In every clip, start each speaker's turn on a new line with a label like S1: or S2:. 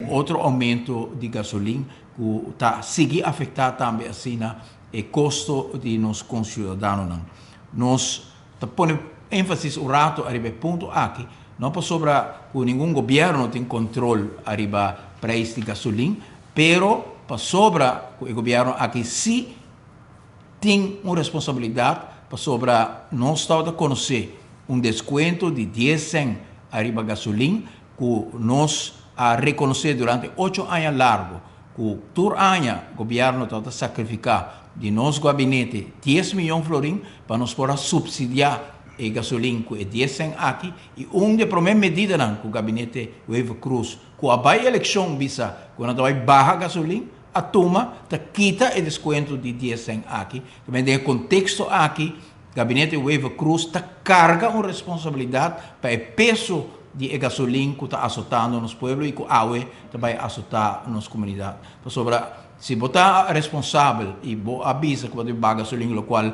S1: outro aumento de gasolina que está seguir afetar também assim o custo de nos concidadãos. Nós ponemos ênfase o rato arriba ponto aqui, não para sobra que nenhum governo tem controle arriba preço de gasolina, pero para sobra que o governo aqui sim tem uma responsabilidade para sobra nós estamos a conhecer desconto de 10 cents arriba gasolina que nós a reconhecer durante 8 anos largo que todo ano o governo está a sacrificar de nosso gabinete 10 milhões de florins para nós poder subsidiar a gasolina que é 10 cents aqui e de primeiras medidas que o gabinete Wave Cruz que a eleição visa quando vai barra gasolina a turma quita o desconto de 10 cents aqui também tem contexto aqui o gabinete Wave Cruz carga uma responsabilidade para o peso de gasolina que está azotando nos pueblos e que a água também azotar nas comunidades. Se botar responsável e avisa que vai pagar gasolina, o qual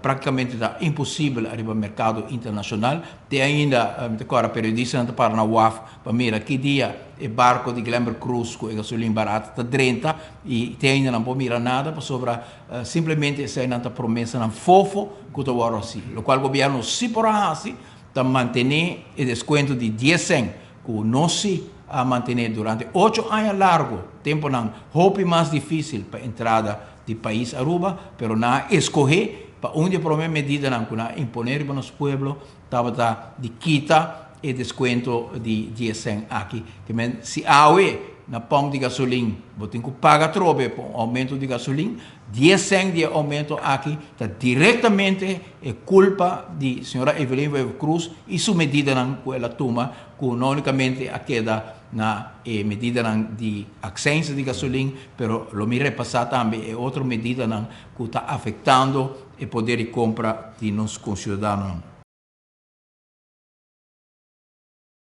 S1: praticamente está impossível arribar ao mercado internacional, tem ainda agora periodista para na UAF para mira que dia o barco de Glamour Cruz com a gasolina barata está 30 e tem ainda não pode mirar nada para simplesmente essa é a promessa não fofo que está agora assim, o qual o governo se porá assim para manter o desconto de 10 cents que não se a manter durante 8 anos largo, tempo não, roupa mais difícil para a entrada do país Aruba, pero na escolher para onde por uma medida não que na imponer para os pueblos estava de quita e desconto de 10 cents aqui, que se aue na pompa de gasolina, você tem que pagar trobe por aumento de gasolina, 10 cents de aumento aqui, está diretamente culpa de senhora Evelyn Wave Cruz e sua medida que ela toma, que não unicamente a queda na medida de accência de gasolina, pero lo mi repassar também é outra medida que está afetando o poder de compra de nossos concidadãos.